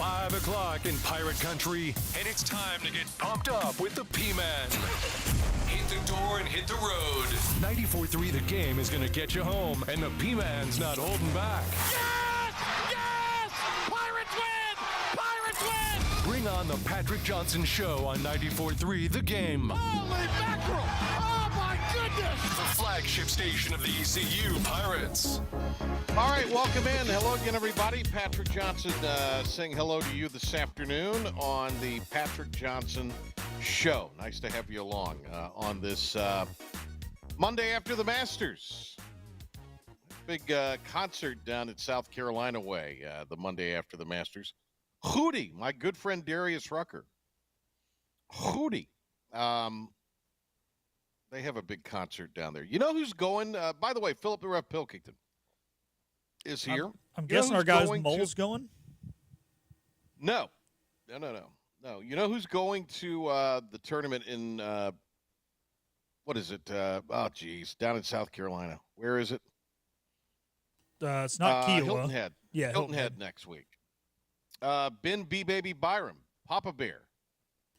5 o'clock in Pirate Country, and it's time to get pumped up with the P-Man. Hit the door and hit the road. 94.3 The Game is going to get you home, and the P-Man's not holding back. Yes! Yes! Pirates win! Pirates win! Bring on the Patrick Johnson Show on 94.3 The Game. Holy mackerel! Oh, my goodness! The flagship station of the ECU Pirates. All right, welcome in. Hello again, everybody. Patrick Johnson saying hello to you this afternoon on the Patrick Johnson Show. Nice to have you along on this Monday after the Masters. Big concert down at South Carolina way the Monday after the Masters. Hootie, my good friend Darius Rucker. Hootie. They have a big concert down there. You know who's going? By the way, Philip Rep Pilkington is here. I'm guessing our guy's Mole's going? No. You know who's going to the tournament in, what is it? Down in South Carolina. Where is it? It's not Kiowa. Hilton Head. Yeah, Hilton Head next week. Ben B-Baby Byram, Papa Bear.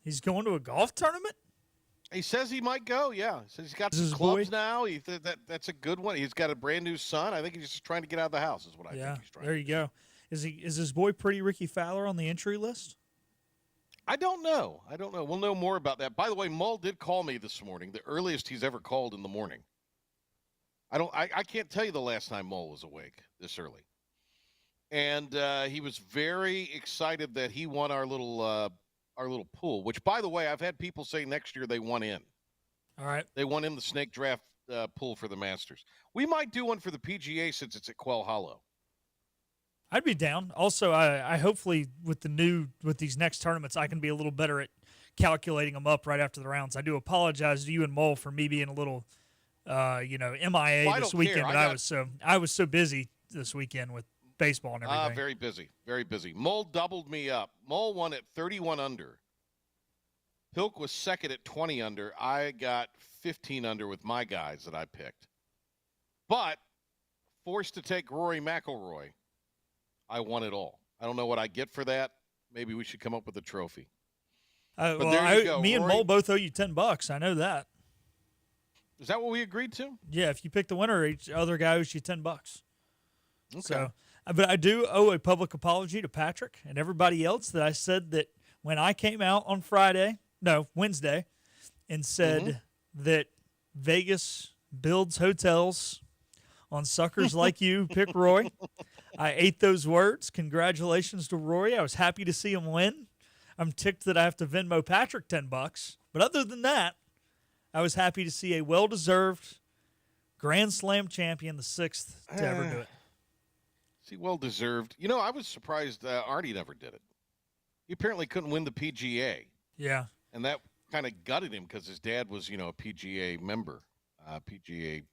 He's going to a golf tournament? He says he might go, yeah. He says he's got some clubs now. That's a good one. He's got a brand new son. I think he's just trying to get out of the house is what I think he's trying there you go. Is his boy Pretty Ricky Fowler on the entry list? I don't know. We'll know more about that. By the way, Mull did call me this morning, the earliest he's ever called in the morning. I can't tell you the last time Mull was awake this early. And he was very excited that he won our little pool, which, by the way, I've had people say next year they won in. All right. They won in the snake draft pool for the Masters. We might do one for the PGA since it's at Quail Hollow. I'd be down. Also, I hopefully with these next tournaments, I can be a little better at calculating them up right after the rounds. I do apologize to you and Mole for me being a little, MIA this weekend, but I was so busy this weekend with baseball and everything. Very busy, very busy. Mole doubled me up. Mole won at 31 under. Pilk was second at 20 under. I got 15 under with my guys that I picked. But forced to take Rory McIlroy, I won it all. I don't know what I get for that. Maybe we should come up with a trophy. Me Rory, and Mole both owe you $10. I know that. Is that what we agreed to? Yeah, if you pick the winner, each other guy owes you $10. Okay. So, but I do owe a public apology to Patrick and everybody else that I said that when I came out on Wednesday, and said that Vegas builds hotels on suckers like you, pick Roy. I ate those words. Congratulations to Rory. I was happy to see him win. I'm ticked that I have to Venmo Patrick $10. But other than that, I was happy to see a well-deserved Grand Slam champion, the sixth to ever do it. See, well-deserved. You know, I was surprised Arnie never did it. He apparently couldn't win the PGA. Yeah. And that kind of gutted him because his dad was, a PGA member, PGA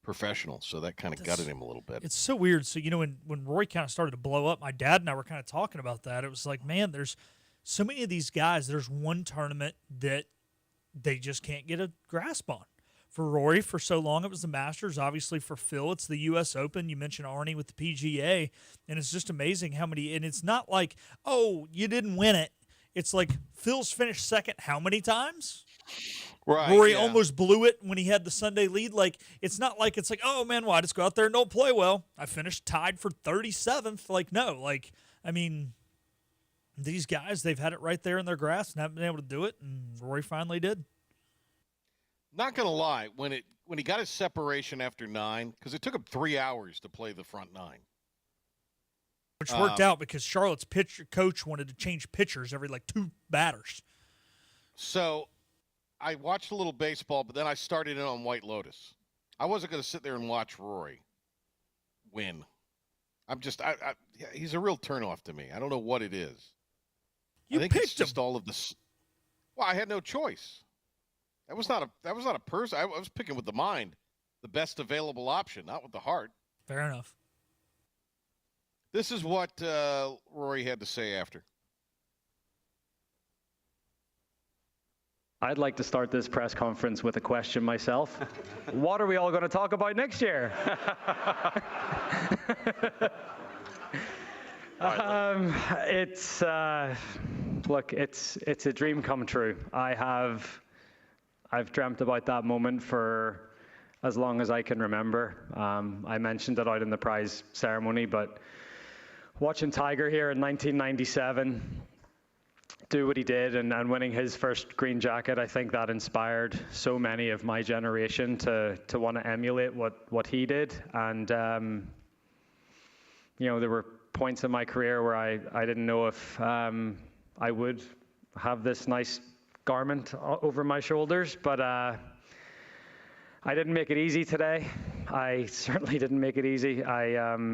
professional. So that kind of gutted him a little bit. It's so weird. So, when Roy kind of started to blow up, my dad and I were kind of talking about that. It was like, man, there's so many of these guys. There's one tournament that they just can't get a grasp on. For Rory, for so long, it was the Masters. Obviously, for Phil, it's the U.S. Open. You mentioned Arnie with the PGA. And it's just amazing how many – and it's not like, oh, you didn't win it. It's like Phil's finished second how many times? Right. Rory almost blew it when he had the Sunday lead. Like, it's not like it's like, oh, man, well, I just go out there and don't play well. I finished tied for 37th. Like, no. Like, I mean, these guys, they've had it right there in their grasp and haven't been able to do it, and Rory finally did. Not going to lie, when he got his separation after 9, because it took him 3 hours to play the front 9. Which worked out because Charlotte's coach wanted to change pitchers every, 2 batters. So I watched a little baseball, but then I started in on White Lotus. I wasn't going to sit there and watch Rory win. He's a real turnoff to me. I don't know what it is. I think it's just all of this. Well, I had no choice. That was not a person. I was picking with the mind, the best available option, not with the heart. Fair enough. This is what Rory had to say after. I'd like to start this press conference with a question myself. What are we all going to talk about next year? It's look, it's a dream come true. I've dreamt about that moment for as long as I can remember. I mentioned it out in the prize ceremony, but watching Tiger here in 1997 do what he did and winning his first green jacket, I think that inspired so many of my generation to want to emulate what he did. And there were points in my career where I didn't know if I would have this nice garment over my shoulders, but I didn't make it easy today. I certainly didn't make it easy. I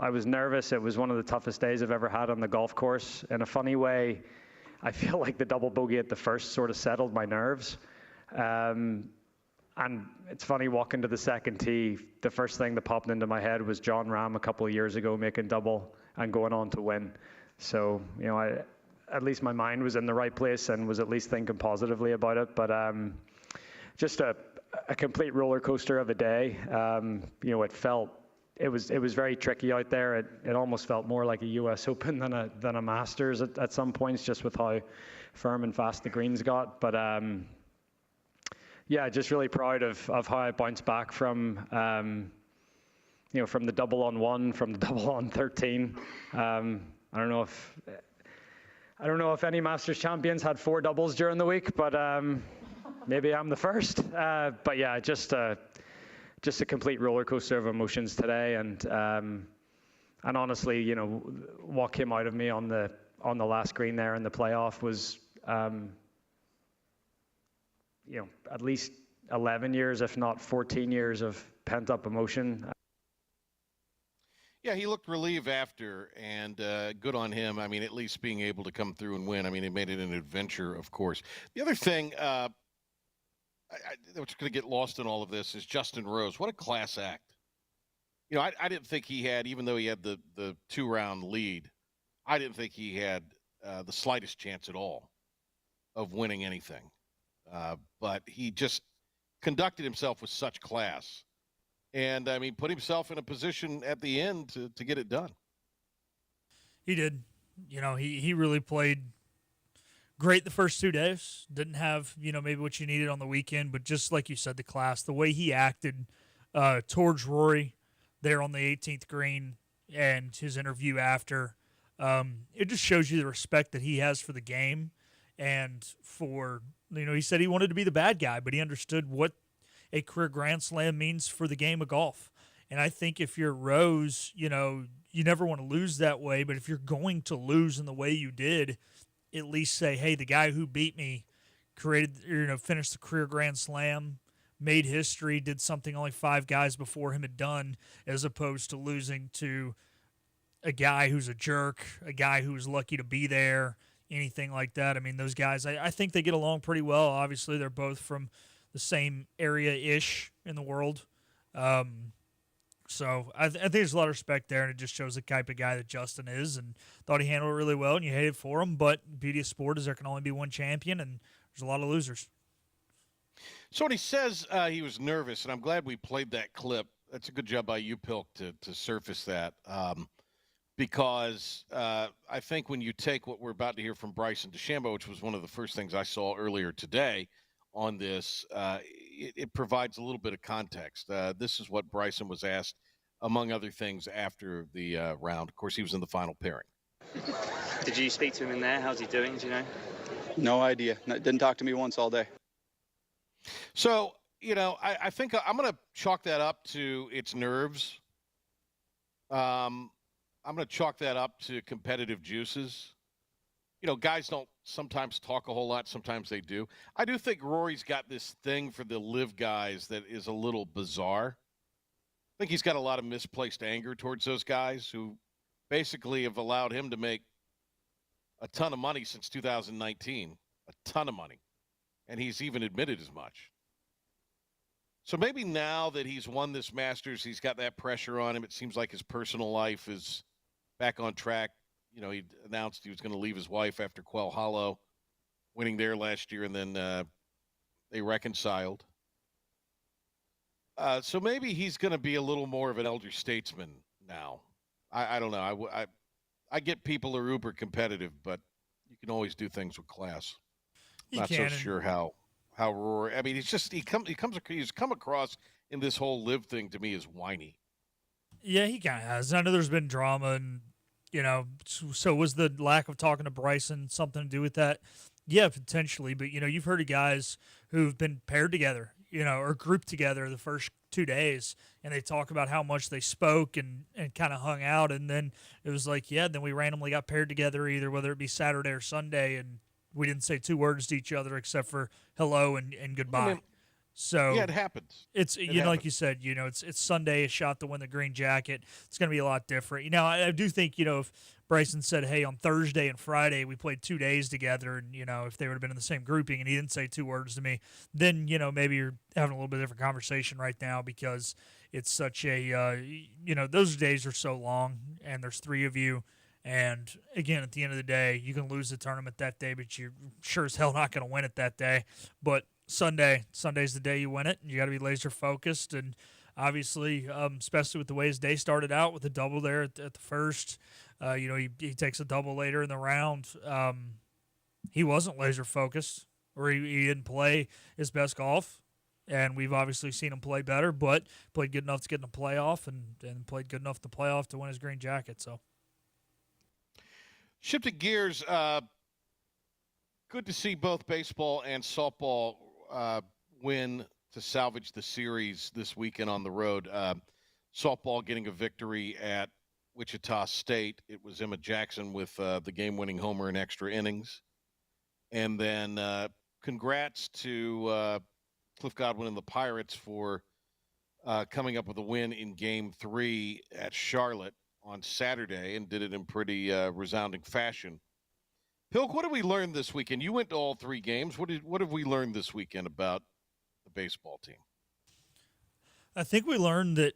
was nervous. It was one of the toughest days I've ever had on the golf course. In a funny way, I feel like the double bogey at the first sort of settled my nerves. And it's funny, walking to the second tee, the first thing that popped into my head was John Ram a couple of years ago making double and going on to win. So, at least my mind was in the right place and was at least thinking positively about it. But just a complete roller coaster of a day. It was very tricky out there. It almost felt more like a U.S. Open than a Masters at some points, just with how firm and fast the greens got. But just really proud of how I bounced back from from the double on 1, from the double on 13. I don't know if any Masters champions had 4 doubles during the week, but maybe I'm the first. But yeah, just a complete roller coaster of emotions today, and honestly, what came out of me on the last green there in the playoff was, at least 11 years, if not 14 years of pent up emotion. Yeah, he looked relieved after, and good on him. I mean, at least being able to come through and win. I mean, he made it an adventure, of course. The other thing what's going to get lost in all of this is Justin Rose. What a class act. I didn't think he had, even though he had the 2-round lead, I didn't think he had the slightest chance at all of winning anything. But he just conducted himself with such class. And, I mean, put himself in a position at the end to get it done. He did. He really played great the first 2 days. Didn't have, maybe what you needed on the weekend, but just like you said, the class, the way he acted towards Rory there on the 18th green and his interview after, it just shows you the respect that he has for the game and for, he said he wanted to be the bad guy, but he understood what a career Grand Slam means for the game of golf. And I think if you're Rose, you never want to lose that way, but if you're going to lose in the way you did, at least say, hey, the guy who beat me finished the career Grand Slam, made history, did something only 5 guys before him had done, as opposed to losing to a guy who's a jerk, a guy who was lucky to be there, anything like that. I mean, those guys, I think they get along pretty well. Obviously, they're both from the same area-ish in the world. So I think there's a lot of respect there, and it just shows the type of guy that Justin is, and thought he handled it really well, and you hated for him. But beauty of sport is there can only be one champion, and there's a lot of losers. So when he says he was nervous, and I'm glad we played that clip. That's a good job by you, Pilk, to surface that. Because I think when you take what we're about to hear from Bryson DeChambeau, which was one of the first things I saw earlier today on this, it provides a little bit of context. This is what Bryson was asked, among other things, after the round. Of course, he was in the final pairing. Did you speak to him in there? How's he doing? Do you know? No idea. Didn't talk to me once all day. So, I think I'm going to chalk that up to its nerves. I'm going to chalk that up to competitive juices. Guys don't sometimes talk a whole lot. Sometimes they do. I do think Rory's got this thing for the live guys that is a little bizarre. I think he's got a lot of misplaced anger towards those guys who basically have allowed him to make a ton of money since 2019, a ton of money. And he's even admitted as much. So maybe now that he's won this Masters, he's got that pressure on him. It seems like his personal life is back on track. He announced he was going to leave his wife after Quail Hollow, winning there last year, and then they reconciled. So maybe he's going to be a little more of an elder statesman now. I don't know. I get people are uber competitive, but you can always do things with class. You Not can. so And sure how Rory. I mean, he's come across in this whole live thing to me as whiny. yeah, he kind of has. I know there's been drama, and so was the lack of talking to Bryson something to do with that? Yeah, potentially. But you've heard of guys who've been paired together, or grouped together the first 2 days, and they talk about how much they spoke and kind of hung out, and then it was like, yeah, then we randomly got paired together, either whether it be Saturday or Sunday, and we didn't say two words to each other except for hello and goodbye. I mean, So yeah, it happens. it's It like happens. you said, it's Sunday, a shot to win the green jacket. It's going to be a lot different. I do think if Bryson said, "Hey, on Thursday and Friday we played 2 days together," and if they would have been in the same grouping and he didn't say two words to me, then maybe you're having a little bit different conversation right now, because it's such a those days are so long, and there's three of you. And again, at the end of the day, you can lose the tournament that day, but you're sure as hell not going to win it that day. But Sunday's the day you win it, and you got to be laser focused. And obviously, especially with the way his day started out with a double there at the first, he takes a double later in the round. He wasn't laser focused, or he didn't play his best golf. And we've obviously seen him play better, but played good enough to get in the playoff, and played good enough in the playoff to win his green jacket. So. Shifting gears, good to see both baseball and softball win to salvage the series this weekend on the road. Softball getting a victory at Wichita State. It was Emma Jackson with the game-winning homer in extra innings. And then congrats to Cliff Godwin and the Pirates for coming up with a win in Game 3 at Charlotte on Saturday, and did it in pretty resounding fashion. Pilk, what did we learn this weekend? You went to all three games. What have we learned this weekend about the baseball team? I think we learned that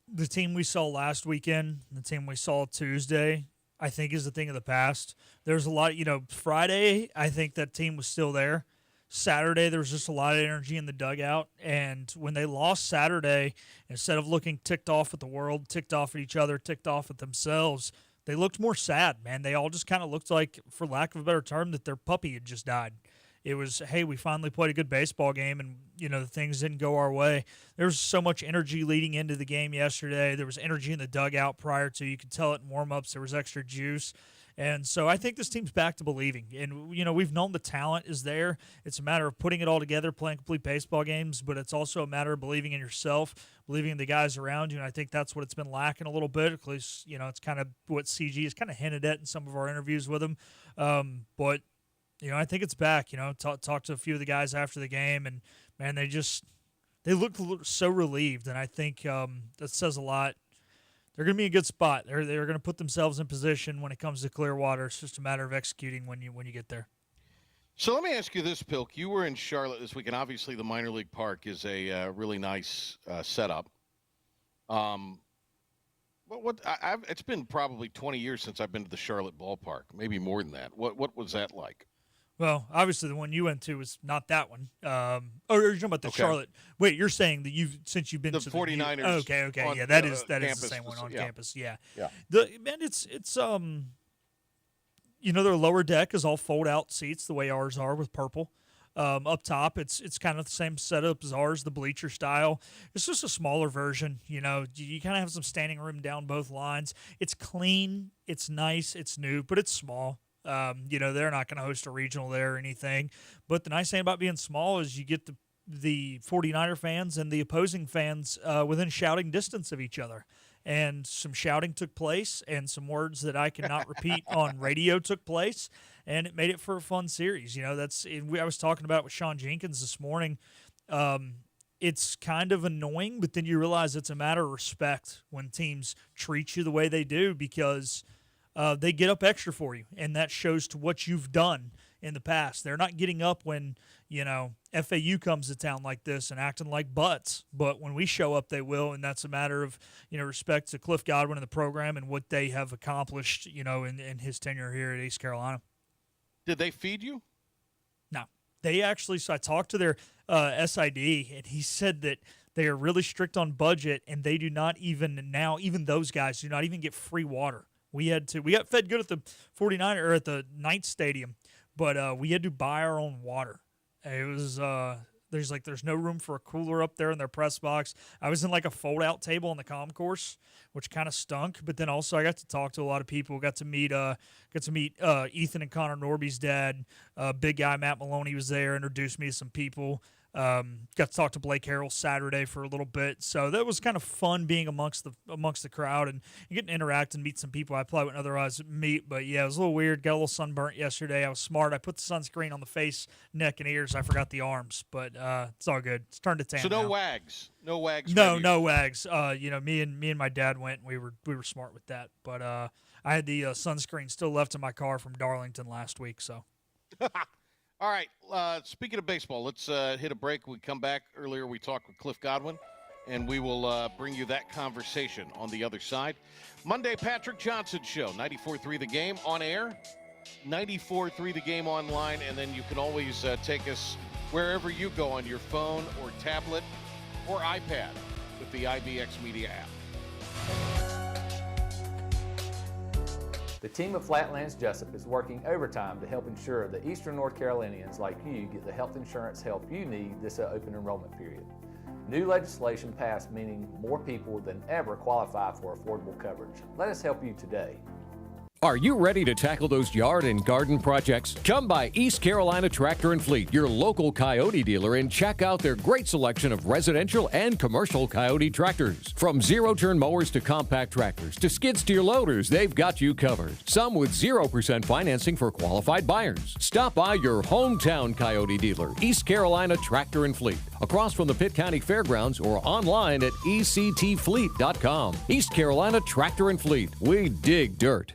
the team we saw last weekend, the team we saw Tuesday, I think is a thing of the past. There's a lot, Friday, I think that team was still there. Saturday, there was just a lot of energy in the dugout. And when they lost Saturday, instead of looking ticked off at the world, ticked off at each other, ticked off at themselves, they looked more sad, man. They all just kind of looked like, for lack of a better term, that their puppy had just died. It was, hey, we finally played a good baseball game, and, the things didn't go our way. There was so much energy leading into the game yesterday. There was energy in the dugout prior to. You could tell it in warm-ups. There was extra juice. And so I think this team's back to believing. And, we've known the talent is there. It's a matter of putting it all together, playing complete baseball games, but it's also a matter of believing in yourself, believing in the guys around you. And I think that's what it's been lacking a little bit. At least, it's kind of what CG has kind of hinted at in some of our interviews with him. But I think it's back. Talked to a few of the guys after the game, and, man, they looked so relieved. And I think that says a lot. They're going to be in a good spot. They're going to put themselves in position when it comes to Clearwater. It's just a matter of executing when you get there. So let me ask you this, Pilk. You were in Charlotte this week, and obviously the minor league park is a really nice setup. It's been probably 20 years since I've been to the Charlotte ballpark, maybe more than that. What was that like? Well, obviously the one you went to was not that one. Or you're talking about the Charlotte. Wait, you're saying that since you've been the to 49ers. The okay. On, yeah, that is the campus, same one on yeah. campus. Yeah. Yeah. It's their lower deck is all fold out seats the way ours are with purple. Up top, it's kind of the same setup as ours, the bleacher style. It's just a smaller version. You kind of have some standing room down both lines. It's clean, it's nice, it's new, but it's small. They're not going to host a regional there or anything. But the nice thing about being small is you get the 49er fans and the opposing fans within shouting distance of each other. And some shouting took place, and some words that I cannot repeat on radio took place, and it made it for a fun series. I was talking about it with Sean Jenkins this morning. It's kind of annoying, but then you realize it's a matter of respect when teams treat you the way they do, because they get up extra for you, and that shows to what you've done in the past. They're not getting up when, FAU comes to town like this and acting like butts, but when we show up, they will, and that's a matter of, respect to Cliff Godwin and the program and what they have accomplished, in his tenure here at East Carolina. Did they feed you? No. They actually, so I talked to their SID, and he said that they are really strict on budget, and they do not even those guys do not even get free water We got fed good at the 49er or at the Knights Stadium, but we had to buy our own water. It was there's no room for a cooler up there in their press box. I was in like a fold-out table on the concourse, which kind of stunk. But then also I got to talk to a lot of people. Got to meet Ethan and Connor Norby's dad. Big guy Matt Maloney was there. Introduced me to some people. Got to talk to Blake Harrell Saturday for a little bit, so that was kind of fun being amongst the crowd and getting to interact and meet some people I probably wouldn't otherwise meet. But yeah, it was a little weird. Got a little sunburnt yesterday. I was smart. I put the sunscreen on the face, neck, and ears. I forgot the arms, but it's all good. It's turned to tan. So no now. wags. No wags. Me and my dad went. And we were smart with that. But I had the sunscreen still left in my car from Darlington last week. So. All right, speaking of baseball, let's hit a break. We come back. Earlier we talked with Cliff Godwin, and we will bring you that conversation on the other side. Monday, Patrick Johnson Show, 94.3 The Game on air, 94.3 The Game online, and then you can always take us wherever you go on your phone or tablet or iPad with the IBX Media app. The team of Flatlands Jessup is working overtime to help ensure that Eastern North Carolinians like you get the health insurance help you need this open enrollment period. New legislation passed meaning more people than ever qualify for affordable coverage. Let us help you today. Are you ready to tackle those yard and garden projects? Come by East Carolina Tractor and Fleet, your local Coyote dealer, and check out their great selection of residential and commercial Coyote tractors. From zero-turn mowers to compact tractors to skid steer loaders, they've got you covered. Some with 0% financing for qualified buyers. Stop by your hometown Coyote dealer, East Carolina Tractor and Fleet, across from the Pitt County Fairgrounds or online at ectfleet.com. East Carolina Tractor and Fleet. We dig dirt.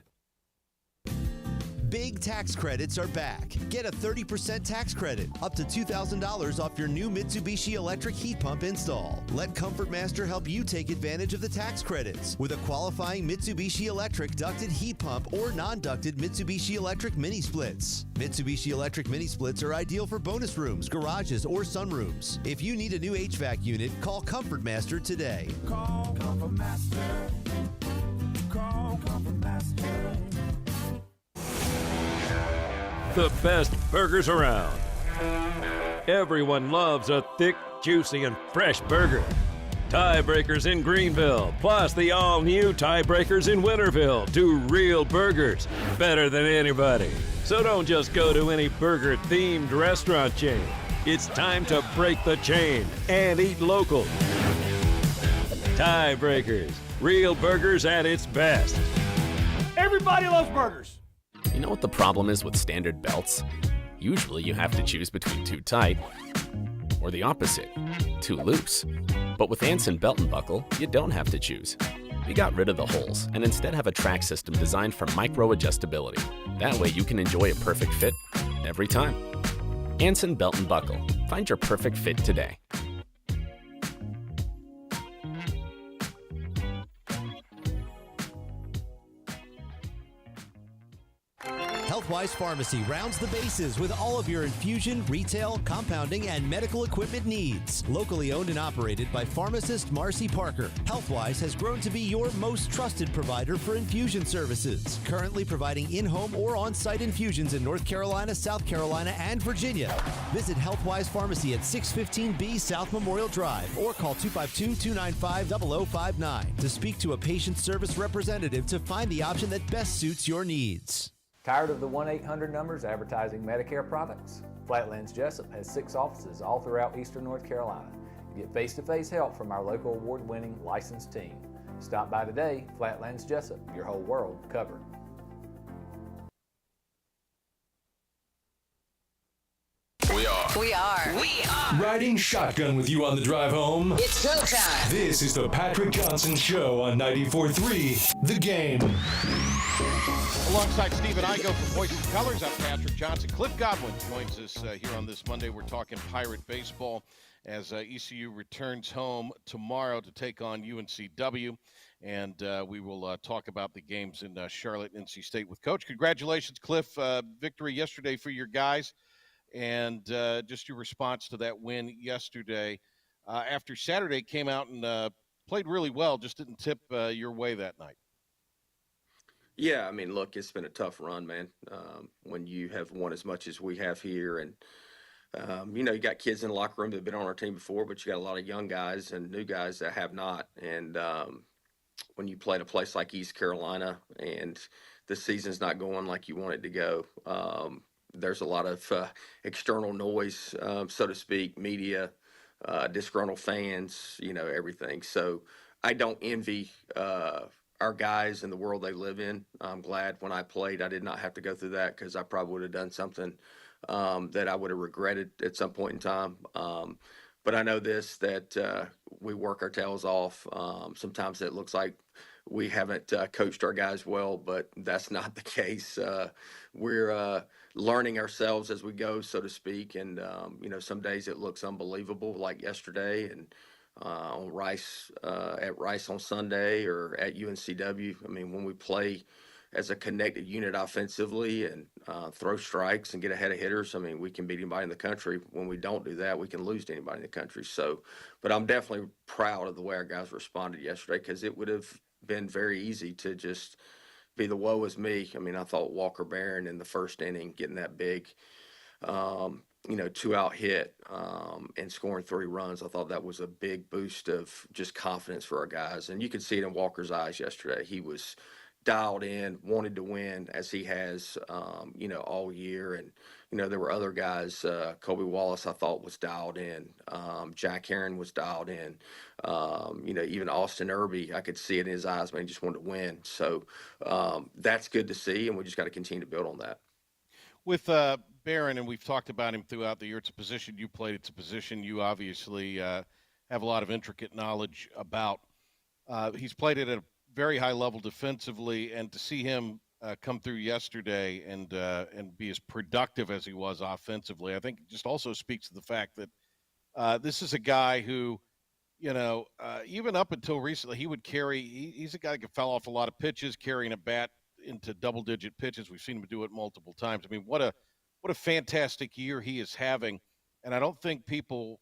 Big tax credits are back. Get a 30% tax credit, up to $2,000 off your new Mitsubishi electric heat pump install. Let Comfort Master help you take advantage of the tax credits with a qualifying Mitsubishi electric ducted heat pump or non-ducted Mitsubishi electric mini splits. Mitsubishi electric mini splits are ideal for bonus rooms, garages, or sunrooms. If you need a new HVAC unit, call Comfort Master today. Call Comfort Master. Call Comfort Master. The best burgers around. Everyone loves a thick, juicy, and fresh burger. Tiebreakers in Greenville, plus the all-new Tiebreakers in Winterville. Do real burgers better than anybody. So don't just go to any burger-themed restaurant chain. It's time to break the chain and eat local. Tiebreakers, real burgers at its best. Everybody loves burgers. You know what the problem is with standard belts? Usually you have to choose between too tight or the opposite, too loose. But with Anson Belt and Buckle, you don't have to choose. We got rid of the holes and instead have a track system designed for micro adjustability. That way you can enjoy a perfect fit every time. Anson Belt and Buckle. Find your perfect fit today. Healthwise Pharmacy rounds the bases with all of your infusion, retail, compounding, and medical equipment needs. Locally owned and operated by pharmacist Marcy Parker, Healthwise has grown to be your most trusted provider for infusion services. Currently providing in-home or on-site infusions in North Carolina, South Carolina, and Virginia. Visit Healthwise Pharmacy at 615B South Memorial Drive or call 252-295-0059 to speak to a patient service representative to find the option that best suits your needs. Tired of the 1-800 numbers advertising Medicare products? Flatlands Jessup has 6 offices all throughout Eastern North Carolina. Get face-to-face help from our local award-winning licensed team. Stop by today. Flatlands Jessup, your whole world covered. We are Riding shotgun with you on the drive home. It's go time. This is the Patrick Johnson Show on 94.3 The Game. Alongside Steve and I go for Voice and Colors. I'm Patrick Johnson. Cliff Godwin joins us here on this Monday. We're talking Pirate baseball as ECU returns home tomorrow to take on UNCW. And we will talk about the games in Charlotte and NC State with Coach. Congratulations, Cliff. Victory yesterday for your guys. And just your response to that win yesterday. After Saturday came out and played really well, just didn't tip your way that night. Yeah, I mean, look, it's been a tough run, man. When you have won as much as we have here, and you got kids in the locker room that have been on our team before, but you got a lot of young guys and new guys that have not. And when you play in a place like East Carolina and the season's not going like you want it to go, there's a lot of external noise, so to speak, media, disgruntled fans, everything. So I don't envy our guys and the world they live in. I'm glad when I played, I did not have to go through that because I probably would have done something that I would have regretted at some point in time. But I know this, that we work our tails off. Sometimes it looks like we haven't coached our guys well, but that's not the case. We're learning ourselves as we go, so to speak. And, some days it looks unbelievable, like yesterday and on Rice, at Rice on Sunday or at UNCW. I mean, when we play as a connected unit offensively and throw strikes and get ahead of hitters, I mean, we can beat anybody in the country. When we don't do that, we can lose to anybody in the country. So, but I'm definitely proud of the way our guys responded yesterday, because it would have been very easy to just be the woe is me. I mean, I thought Walker Barron in the first inning getting that big, 2-out hit and scoring 3 runs. I thought that was a big boost of just confidence for our guys. And you could see it in Walker's eyes yesterday. He was dialed in, wanted to win as he has, all year. And, there were other guys, Kobe Wallace, I thought was dialed in. Jack Heron was dialed in. Even Austin Irby, I could see it in his eyes, man, he just wanted to win. So that's good to see. And we just got to continue to build on that. With Barron, and we've talked about him throughout the year, it's a position you played. It's a position you obviously have a lot of intricate knowledge about. He's played it at a very high level defensively, and to see him come through yesterday and be as productive as he was offensively, I think just also speaks to the fact that this is a guy who, even up until recently, he would carry. He's a guy that fell off a lot of pitches, carrying a bat into double-digit pitches. We've seen him do it multiple times. I mean, what a fantastic year he is having, and I don't think people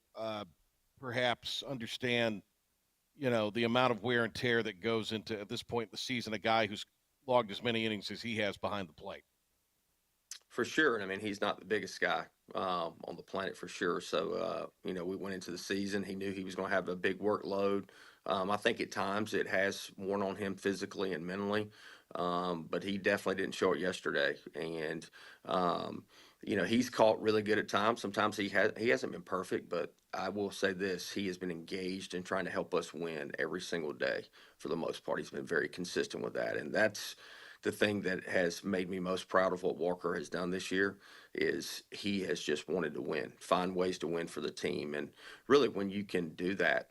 perhaps understand, the amount of wear and tear that goes into, at this point in the season, a guy who's logged as many innings as he has behind the plate. For sure. And I mean, he's not the biggest guy on the planet for sure. So, we went into the season. He knew he was going to have a big workload. I think at times it has worn on him physically and mentally, but he definitely didn't show it yesterday. And, he's caught really good at times. Sometimes he hasn't been perfect, but I will say this, he has been engaged in trying to help us win every single day. For the most part, he's been very consistent with that. And that's the thing that has made me most proud of what Walker has done this year, is he has just wanted to win, find ways to win for the team. And really, when you can do that,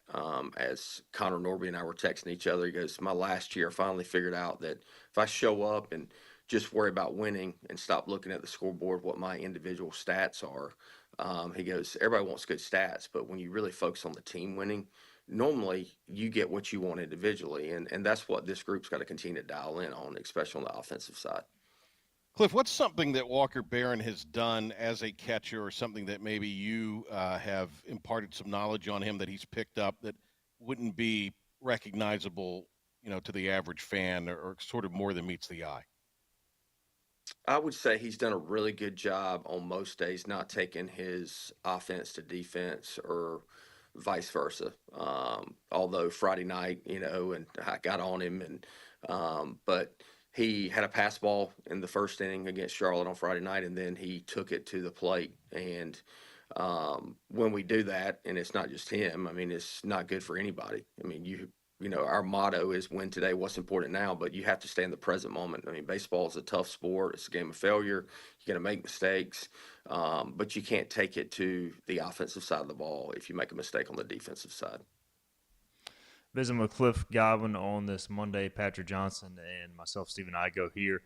as Connor Norby and I were texting each other, he goes, my last year, I finally figured out that if I show up and just worry about winning and stop looking at the scoreboard, what my individual stats are, he goes, everybody wants good stats, but when you really focus on the team winning, normally you get what you want individually. And that's what this group's got to continue to dial in on, especially on the offensive side. Cliff, what's something that Walker Barron has done as a catcher, or something that maybe you have imparted some knowledge on him that he's picked up that wouldn't be recognizable, to the average fan, or sort of more than meets the eye? I would say he's done a really good job on most days not taking his offense to defense or vice versa. Although Friday night, and I got on him, and but he had a pass ball in the first inning against Charlotte on Friday night, and then he took it to the plate. And when we do that, and it's not just him, I mean, it's not good for anybody. I mean, our motto is win today, what's important now, but you have to stay in the present moment. I mean, baseball is a tough sport. It's a game of failure. You're going to make mistakes, but you can't take it to the offensive side of the ball if you make a mistake on the defensive side. Visiting with Cliff Godwin on this Monday. Patrick Johnson and myself, Stephen Igo here.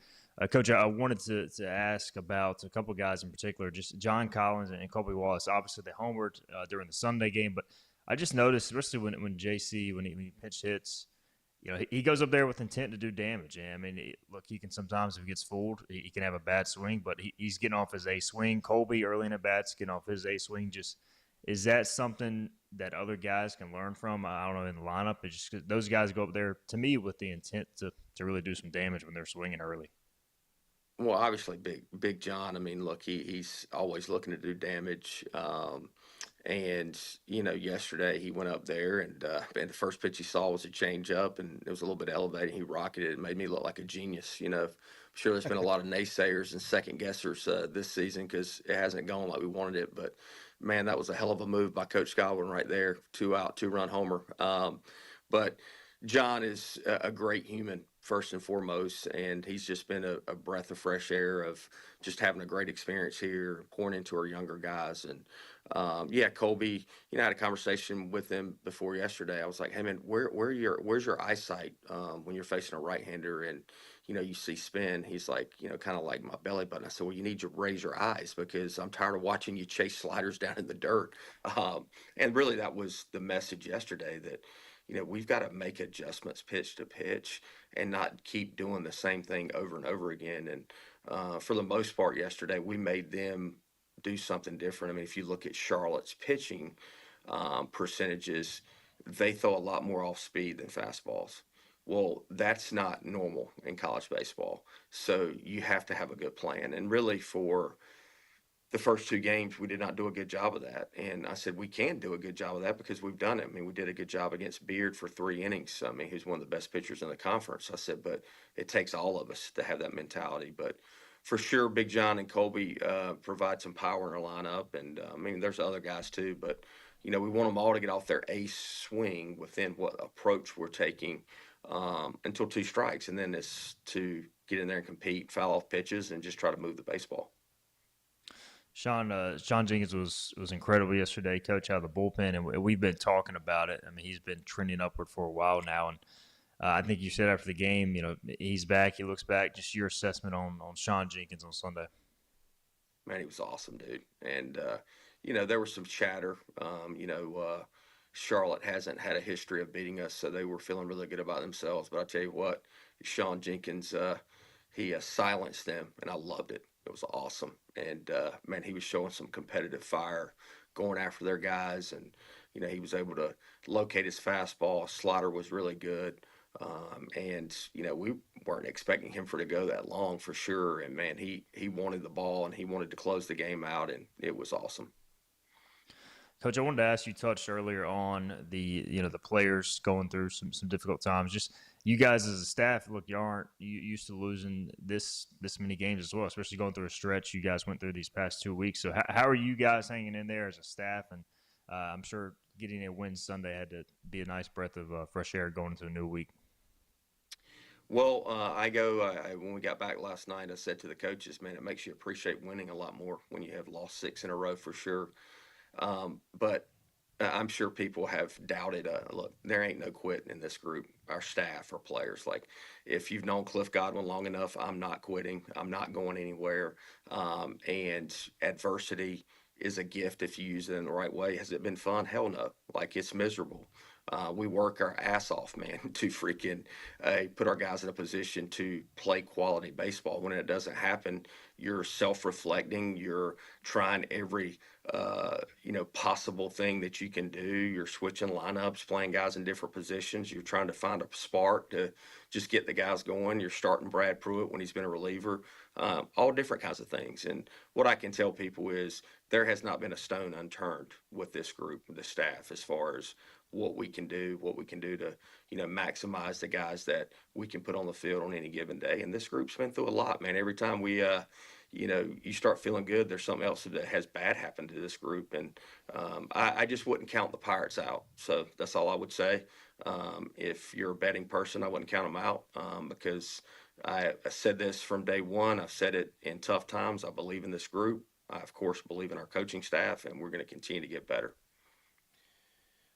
Coach, I wanted to ask about a couple of guys in particular, just John Collins and Kobe Wallace. Obviously, they homered during the Sunday game, but I just noticed, especially when JC, when he pinch hits, he goes up there with intent to do damage. And I mean, look, he can sometimes, if he gets fooled, he can have a bad swing, but he's getting off his A swing. Colby early in at bats, getting off his A swing. Just, is that something that other guys can learn from. I don't know, in the lineup. It's just 'cause those guys go up there to me with the intent to really do some damage when they're swinging early. Well, obviously, Big John. I mean, look, he's always looking to do damage. And yesterday he went up there, and the first pitch he saw was a changeup, and it was a little bit elevated. He rocketed it. It made me look like a genius. I'm sure there's been a lot of naysayers and second guessers this season because it hasn't gone like we wanted it. But man, that was a hell of a move by Coach Godwin right there. 2 out, 2-run homer. But John is a great human first and foremost, and he's just been a breath of fresh air of just having a great experience here, pouring into our younger guys. And Colby, I had a conversation with him before yesterday. I was like, hey man, where's your eyesight when you're facing a right-hander and you see spin? He's like, kind of like my belly button. I said, well, you need to raise your eyes because I'm tired of watching you chase sliders down in the dirt. And really that was the message yesterday, that we've got to make adjustments pitch to pitch and not keep doing the same thing over and over again. And for the most part yesterday, we made them do something different. I mean, if you look at Charlotte's pitching percentages, they throw a lot more off speed than fastballs. Well, that's not normal in college baseball. So you have to have a good plan. And really for the first 2 games, we did not do a good job of that. And I said, we can do a good job of that because we've done it. I mean, we did a good job against Beard for 3 innings. I mean, he's one of the best pitchers in the conference. I said, but it takes all of us to have that mentality. But for sure, Big John and Colby provide some power in our lineup. And I mean, there's other guys too, but we want them all to get off their ace swing within what approach we're taking until 2 strikes. And then it's to get in there and compete, foul off pitches, and just try to move the baseball. Sean Jenkins was incredible yesterday, coach, out of the bullpen, and we've been talking about it. I mean, he's been trending upward for a while now, and I think you said after the game, he's back, he looks back. Just your assessment on Sean Jenkins on Sunday. Man, he was awesome, dude. And there was some chatter. Charlotte hasn't had a history of beating us, so they were feeling really good about themselves. But I tell you what, Sean Jenkins, he silenced them, and I loved it. It was awesome. And, man, he was showing some competitive fire, going after their guys. And, he was able to locate his fastball. Slider was really good. And, we weren't expecting him to go that long for sure. And, man, he wanted the ball, and he wanted to close the game out, and it was awesome. Coach, I wanted to ask, you touched earlier on the players going through some difficult times. Just you guys as a staff, look, you aren't used to losing this many games as well, especially going through a stretch you guys went through these past 2 weeks. So how are you guys hanging in there as a staff? And I'm sure getting a win Sunday had to be a nice breath of fresh air going into a new week. Well, when we got back last night, I said to the coaches, man, it makes you appreciate winning a lot more when you have lost 6 in a row for sure. But I'm sure people have doubted. Look, there ain't no quitting in this group. Our staff, our players. Like, if you've known Cliff Godwin long enough, I'm not quitting. I'm not going anywhere. And adversity is a gift if you use it in the right way. Has it been fun? Hell no. Like, it's miserable. We work our ass off, man, to freaking put our guys in a position to play quality baseball. When it doesn't happen, you're self-reflecting. You're trying every possible thing that you can do. You're switching lineups, playing guys in different positions. You're trying to find a spark to just get the guys going. You're starting Brad Pruitt when he's been a reliever. All different kinds of things. And what I can tell people is there has not been a stone unturned with this group, the staff, as far as what we can do to, maximize the guys that we can put on the field on any given day. And this group's been through a lot, man. Every time we, you start feeling good, there's something else that has bad happened to this group. And I just wouldn't count the Pirates out. So that's all I would say. If you're a betting person, I wouldn't count them out because I said this from day one. I've said it in tough times. I believe in this group. I, of course, believe in our coaching staff, and we're going to continue to get better.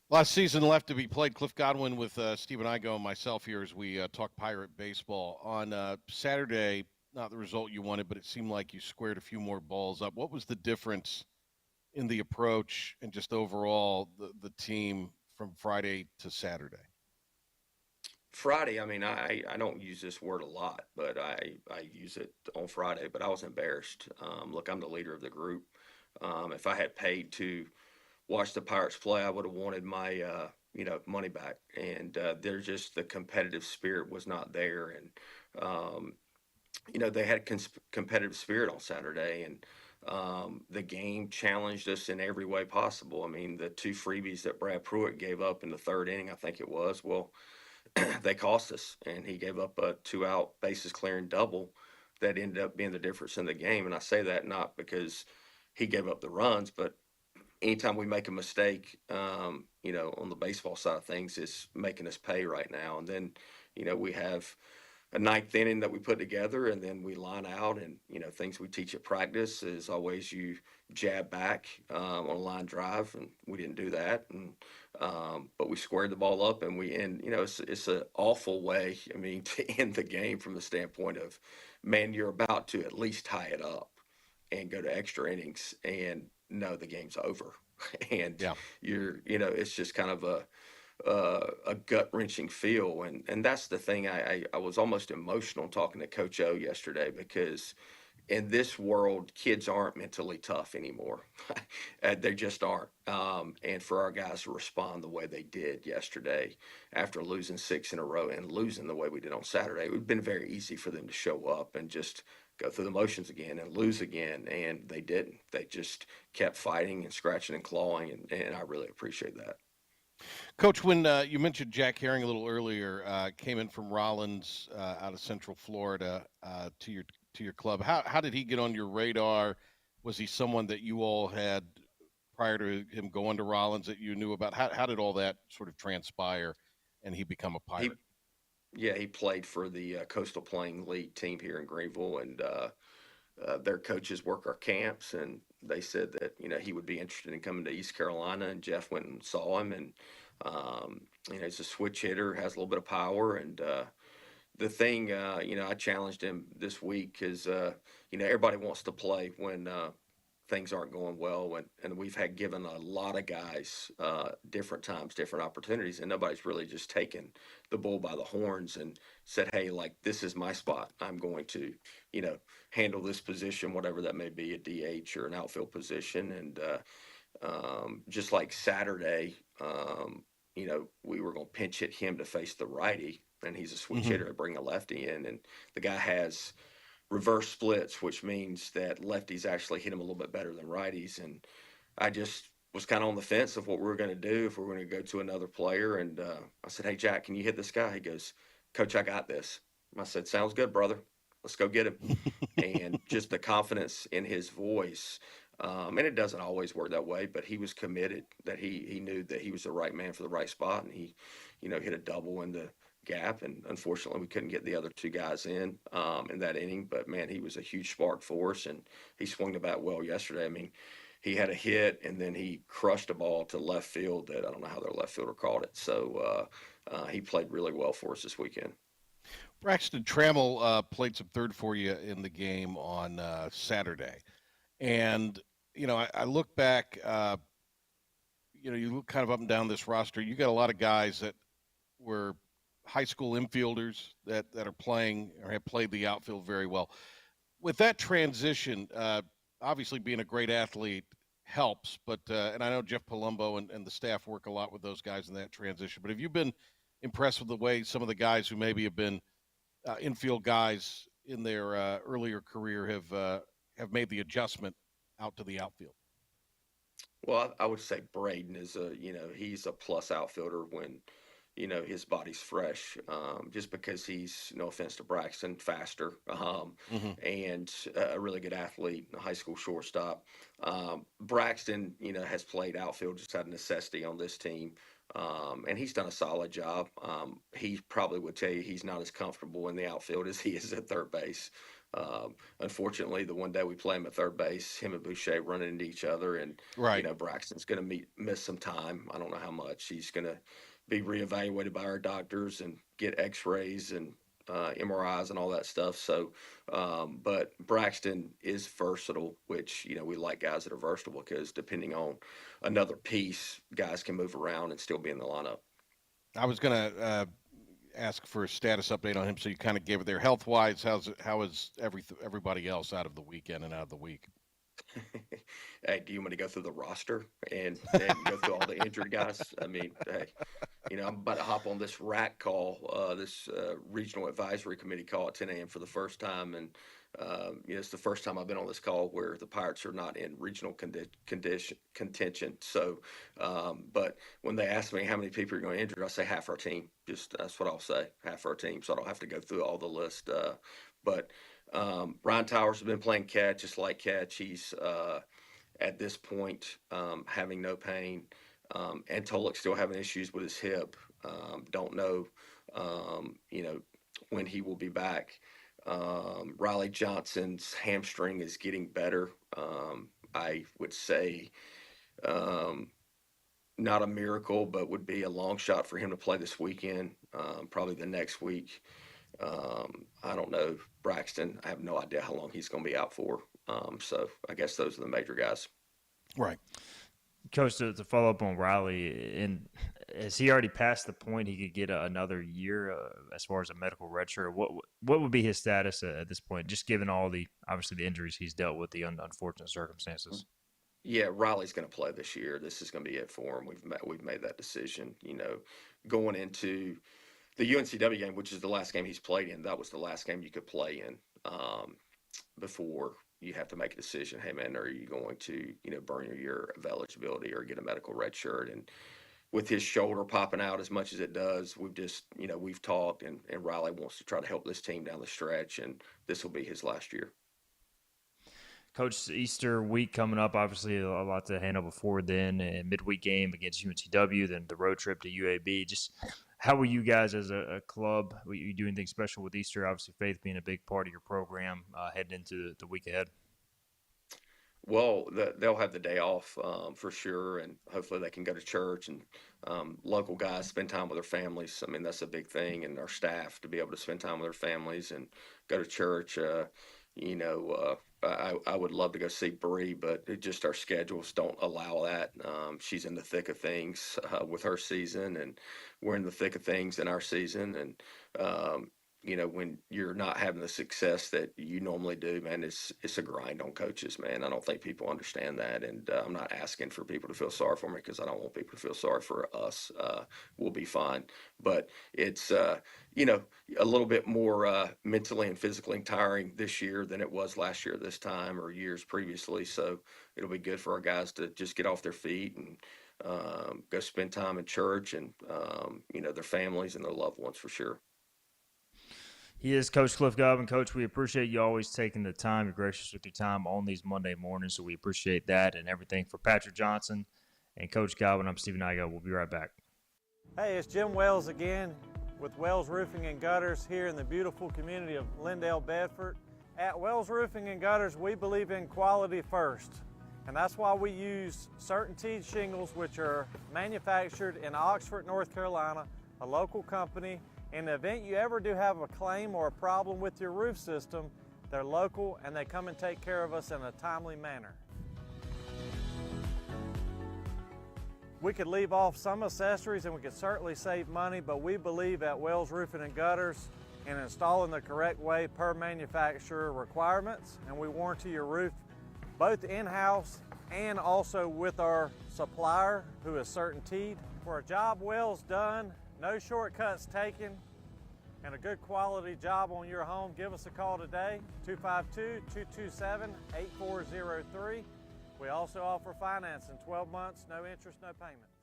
Last season left to be played. Cliff Godwin with Stephen Igo and myself here as we talk Pirate baseball. On Saturday, not the result you wanted, but it seemed like you squared a few more balls up. What was the difference in the approach and just overall the team from Friday to Saturday? Friday, I mean, I don't use this word a lot, but I use it on Friday, but I was embarrassed. Look, I'm the leader of the group. If I had paid to watched the Pirates play, I would have wanted my money back. And they're just the competitive spirit was not there, and they had competitive spirit on Saturday, and the game challenged us in every way possible. I mean, the two freebies that Brad Pruitt gave up in the third inning, I think it was, well, they cost us, and he gave up a 2-out bases clearing double that ended up being the difference in the game. And I say that not because he gave up the runs, but anytime we make a mistake, on the baseball side of things, it's making us pay right now. And then, we have a ninth inning that we put together, and then we line out, and things we teach at practice is always you jab back on a line drive, and we didn't do that, and but we squared the ball up, and we end. It's an awful way, I mean, to end the game from the standpoint of, man, you're about to at least tie it up and go to extra innings, and no, the game's over, and it's just kind of a gut wrenching feel. And that's the thing. I was almost emotional talking to Coach O yesterday, because in this world, kids aren't mentally tough anymore. They just aren't. And for our guys to respond the way they did yesterday after losing 6 in a row and losing the way we did on Saturday, it would have been very easy for them to show up and just go through the motions again and lose again. And they didn't. They just kept fighting and scratching and clawing. And I really appreciate that. Coach, when you mentioned Jack Herring a little earlier, came in from Rollins out of Central Florida to your club. How did he get on your radar? Was he someone that you all had prior to him going to Rollins that you knew about? How did all that sort of transpire and he become a Pirate? He played for the Coastal Plain League team here in Greenville, and their coaches work our camps, and they said that he would be interested in coming to East Carolina, and Jeff went and saw him, and he's a switch hitter, has a little bit of power, and the thing I challenged him this week because everybody wants to play when things aren't going well, and we've had given a lot of guys different times, different opportunities, and nobody's really just taken the bull by the horns and said, hey, like, this is my spot. I'm going to, handle this position, whatever that may be, a DH or an outfield position. And just like Saturday, we were going to pinch hit him to face the righty, and he's a switch hitter to bring a lefty in, and the guy has reverse splits, which means that lefties actually hit him a little bit better than righties. And I just was kind of on the fence of what we were going to do, if we were going to go to another player. And I said, hey, Jack, can you hit this guy? He goes, Coach, I got this. I said, sounds good, brother. Let's go get him. And just the confidence in his voice. And it doesn't always work that way, but he was committed, that he knew that he was the right man for the right spot. And he, hit a double in the gap, and unfortunately we couldn't get the other two guys in that inning, but man, he was a huge spark for us, and he swung the bat well yesterday. I mean, he had a hit, and then he crushed a ball to left field that I don't know how their left fielder caught it. So he played really well for us this weekend. Braxton Trammell played some third for you in the game on Saturday, and I look back, you look kind of up and down this roster. You got a lot of guys that were high school infielders that are playing or have played the outfield very well. With that transition, obviously being a great athlete helps, but and I know Jeff Palumbo and the staff work a lot with those guys in that transition. But have you been impressed with the way some of the guys who maybe have been infield guys in their earlier career have made the adjustment out to the outfield? Well, I would say Braden is he's a plus outfielder when his body's fresh, just because he's, no offense to Braxton, faster, and a really good athlete, a high school shortstop. Braxton, has played outfield just out of necessity on this team, and he's done a solid job. He probably would tell you he's not as comfortable in the outfield as he is at third base. Unfortunately, the one day we play him at third base, him and Boucher running into each other, and Braxton's going to miss some time. I don't know how much. He's going to be reevaluated by our doctors and get x-rays and MRIs and all that stuff. So, but Braxton is versatile, which, we like guys that are versatile, because depending on another piece, guys can move around and still be in the lineup. I was going to ask for a status update on him, so you kind of gave it there. Health-wise, how is everybody else out of the weekend and out of the week? hey, do you want to go through the roster and then go through all the injured guys? I mean, hey, I'm about to hop on this RAC call, this regional advisory committee call at 10 a.m. for the first time. And, it's the first time I've been on this call where the Pirates are not in regional contention. So, but when they ask me how many people are going to injure, I say half our team. Just that's what I'll say, half our team. So I don't have to go through all the list. But Ryan Towers has been playing catch, just like catch. He's at this point having no pain. And Tolik still having issues with his hip. Don't know, when he will be back. Riley Johnson's hamstring is getting better. I would say not a miracle, but would be a long shot for him to play this weekend, probably the next week. I don't know. Braxton, I have no idea how long he's going to be out for. So I guess those are the major guys. Right. Coach, to follow up on Riley, and has he already passed the point he could get another year as far as a medical redshirt? What would be his status at this point, just given all the injuries he's dealt with, the unfortunate circumstances? Yeah, Riley's going to play this year. This is going to be it for him. We've made that decision. Going into the UNCW game, which is the last game he's played in, that was the last game you could play in before you have to make a decision. Hey, man, are you going to, burn your year of eligibility or get a medical red shirt? And with his shoulder popping out as much as it does, we've just, we've talked, and Riley wants to try to help this team down the stretch, and this will be his last year. Coach, Easter week coming up, obviously a lot to handle before then, a midweek game against UNCW, then the road trip to UAB. Just how will you guys as a club, will you do anything special with Easter? Obviously, faith being a big part of your program heading into the week ahead. Well, they'll have the day off for sure, and hopefully they can go to church, and local guys spend time with their families. I mean, that's a big thing, and our staff to be able to spend time with their families and go to church. I would love to go see Bree, but our schedules don't allow that. She's in the thick of things with her season, and we're in the thick of things in our season. And, when you're not having the success that you normally do, man, it's a grind on coaches, man. I don't think people understand that. And I'm not asking for people to feel sorry for me, because I don't want people to feel sorry for us. We'll be fine. But it's, a little bit more mentally and physically tiring this year than it was last year this time or years previously. So it'll be good for our guys to just get off their feet and go spend time in church and, their families and their loved ones for sure. He is Coach Cliff Godwin. Coach, we appreciate you always taking the time. You're gracious with your time on these Monday mornings, so we appreciate that and everything. For Patrick Johnson and Coach Godwin, I'm Stephen Igo. We'll be right back. Hey, it's Jim Wells again with Wells Roofing and Gutters here in the beautiful community of Lindale, Bedford. At Wells Roofing and Gutters, we believe in quality first, and that's why we use Certainty shingles, which are manufactured in Oxford, North Carolina, a local company. In the event you ever do have a claim or a problem with your roof system, they're local and they come and take care of us in a timely manner. We could leave off some accessories and we could certainly save money, but we believe at Wells Roofing and Gutters in installing the correct way per manufacturer requirements, and we warranty your roof both in-house and also with our supplier, who is Certainteed. For a job Wells done, no shortcuts taken, and a good quality job on your home, give us a call today, 252-227-8403. We also offer financing, 12 months, no interest, no payments.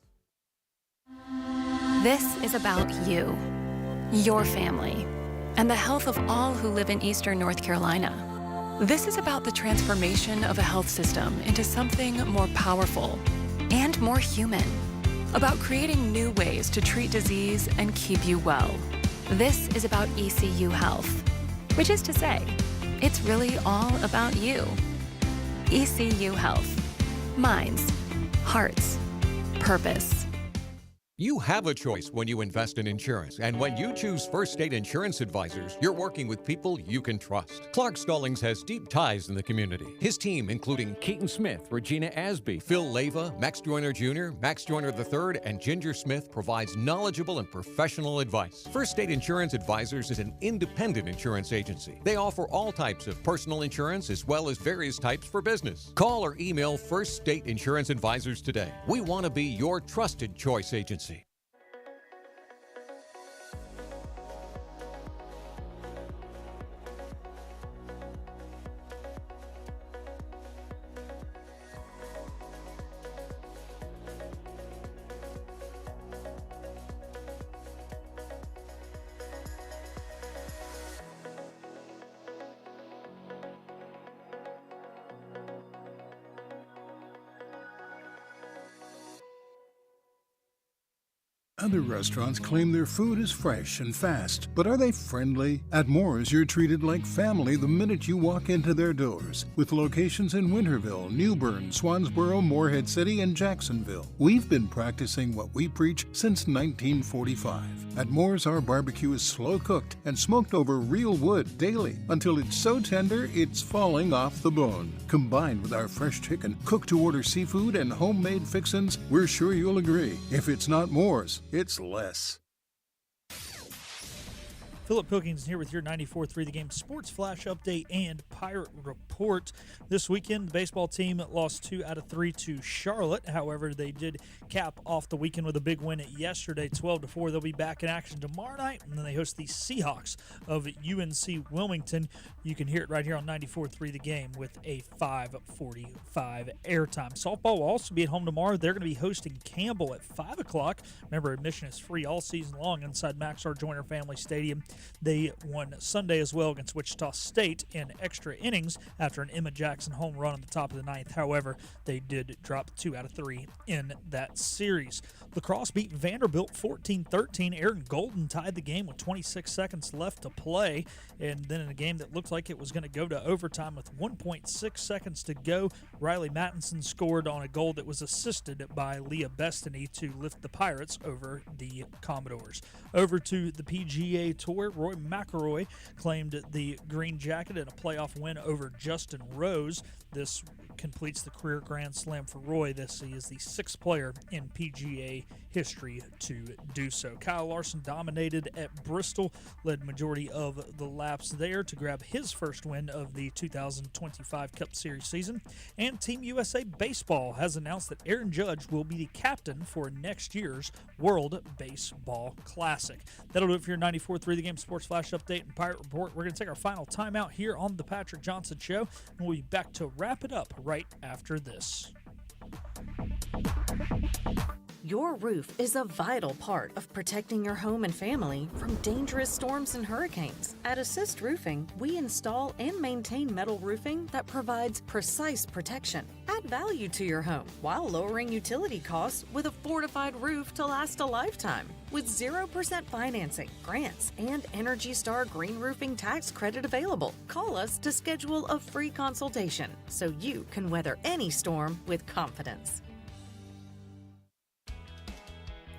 This is about you, your family, and the health of all who live in Eastern North Carolina. This is about the transformation of a health system into something more powerful and more human. About creating new ways to treat disease and keep you well. This is about ECU Health, which is to say, it's really all about you. ECU Health. Minds, hearts, purpose. You have a choice when you invest in insurance, and when you choose First State Insurance Advisors, you're working with people you can trust. Clark Stallings has deep ties in the community. His team, including Keaton Smith, Regina Asby, Phil Leva, Max Joyner Jr., Max Joyner III, and Ginger Smith, provides knowledgeable and professional advice. First State Insurance Advisors is an independent insurance agency. They offer all types of personal insurance as well as various types for business. Call or email First State Insurance Advisors today. We want to be your trusted choice agency. Other restaurants claim their food is fresh and fast, but are they friendly? At Moore's, you're treated like family the minute you walk into their doors. With locations in Winterville, New Bern, Swansboro, Morehead City, and Jacksonville. We've been practicing what we preach since 1945. At Moore's, our barbecue is slow cooked and smoked over real wood daily until it's so tender it's falling off the bone. Combined with our fresh chicken, cooked-to-order seafood, and homemade fixins, we're sure you'll agree. If it's not Moore's, it's less. Philip Pilkings here with your 94.3 The Game Sports Flash Update and Pirate Report. This weekend, the baseball team lost 2 out of 3 to Charlotte. However, they did cap off the weekend with a big win yesterday, 12-4. They'll be back in action tomorrow night, and then they host the Seahawks of UNC Wilmington. You can hear it right here on 94.3 The Game with a 5:45 airtime. Softball will also be at home tomorrow. They're going to be hosting Campbell at 5 o'clock. Remember, admission is free all season long inside Max R. Joyner Family Stadium. They won Sunday as well against Wichita State in extra innings after an Emma Jackson home run on the top of the ninth. However, they did drop 2 out of 3 in that series. Lacrosse beat Vanderbilt 14-13. Aaron Golden tied the game with 26 seconds left to play. And then in a game that looked like it was going to go to overtime with 1.6 seconds to go, Riley Mattinson scored on a goal that was assisted by Leah Bestany to lift the Pirates over the Commodores. Over to the PGA Tour, Roy McIlroy claimed the green jacket in a playoff win over Justin Rose. This completes the career Grand Slam for Roy. This is the 6th player in PGA history to do so. Kyle Larson dominated at Bristol, led majority of the laps there to grab his first win of the 2025 Cup Series season. And Team USA Baseball has announced that Aaron Judge will be the captain for next year's World Baseball Classic. That'll do it for your 94.3 The Game Sports Flash Update and Pirate Report. We're going to take our final timeout here on the Patrick Johnson Show, and we'll be back to wrap it up right after this. Your roof is a vital part of protecting your home and family from dangerous storms and hurricanes. At Assist Roofing, we install and maintain metal roofing that provides precise protection. Add value to your home while lowering utility costs with a fortified roof to last a lifetime. With 0% financing, grants, and Energy Star Green Roofing Tax Credit available. Call us to schedule a free consultation so you can weather any storm with confidence.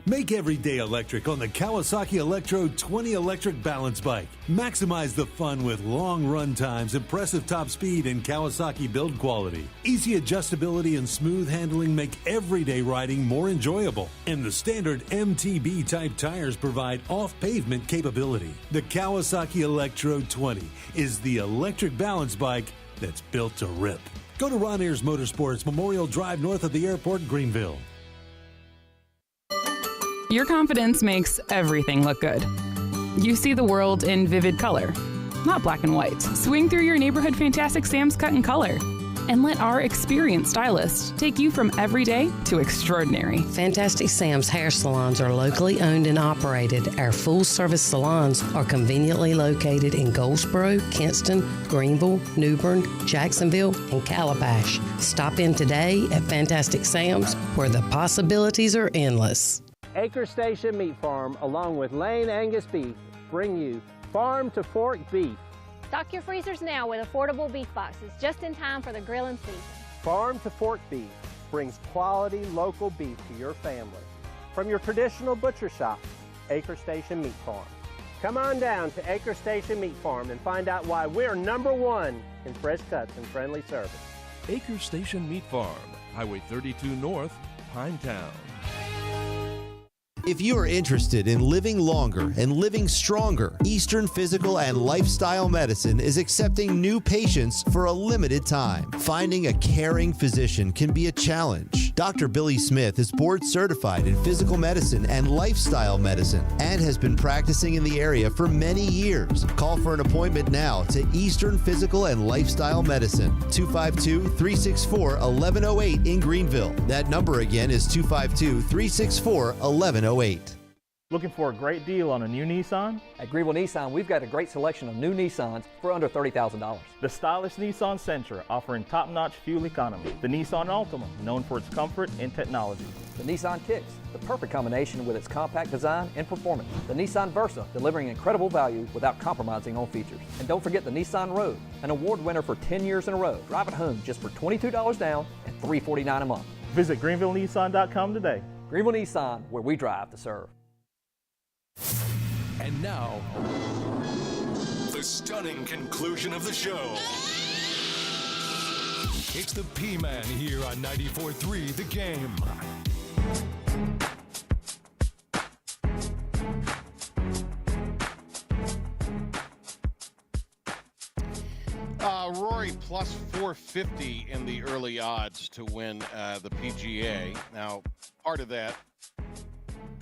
Make every day electric on the Kawasaki Electro 20 electric balance bike. Maximize the fun with long run times, impressive top speed, and Kawasaki build quality. Easy adjustability and smooth handling make everyday riding more enjoyable. And the standard MTB type tires provide off-pavement capability. The Kawasaki Electro 20 is the electric balance bike that's built to rip. Go to Ron Ayers Motorsports, Memorial Drive north of the airport, Greenville. Your confidence makes everything look good. You see the world in vivid color, not black and white. Swing through your neighborhood Fantastic Sam's Cut in Color and let our experienced stylists take you from everyday to extraordinary. Fantastic Sam's hair salons are locally owned and operated. Our full-service salons are conveniently located in Goldsboro, Kinston, Greenville, New Bern, Jacksonville, and Calabash. Stop in today at Fantastic Sam's, where the possibilities are endless. Acre Station Meat Farm, along with Lane Angus Beef, bring you Farm to Fork Beef. Stock your freezers now with affordable beef boxes, just in time for the grilling season. Farm to Fork Beef brings quality local beef to your family. from your traditional butcher shop, Acre Station Meat Farm. Come on down to Acre Station Meat Farm and find out why we're #1 in fresh cuts and friendly service. Acre Station Meat Farm, Highway 32 North, Pinetown. If you are interested in living longer and living stronger, Eastern Physical and Lifestyle Medicine is accepting new patients for a limited time. Finding a caring physician can be a challenge. Dr. Billy Smith is board certified in physical medicine and lifestyle medicine and has been practicing in the area for many years. Call for an appointment now to Eastern Physical and Lifestyle Medicine, 252-364-1108 in Greenville. That number again is 252-364-1108. Looking for a great deal on a new Nissan? At Greenville Nissan, we've got a great selection of new Nissans for under $30,000. The stylish Nissan Sentra, offering top-notch fuel economy. The Nissan Altima, known for its comfort and technology. The Nissan Kicks, the perfect combination with its compact design and performance. The Nissan Versa, delivering incredible value without compromising on features. And don't forget the Nissan Rogue, an award winner for 10 years in a row. Drive it home just for $22 down and $349 a month. Visit GreenvilleNissan.com today. Greenville Nissan, where we drive to serve. And now, the stunning conclusion of the show. It's the P-Man here on 94.3 The Game. Rory plus 450 in the early odds to win the PGA. Now, part of that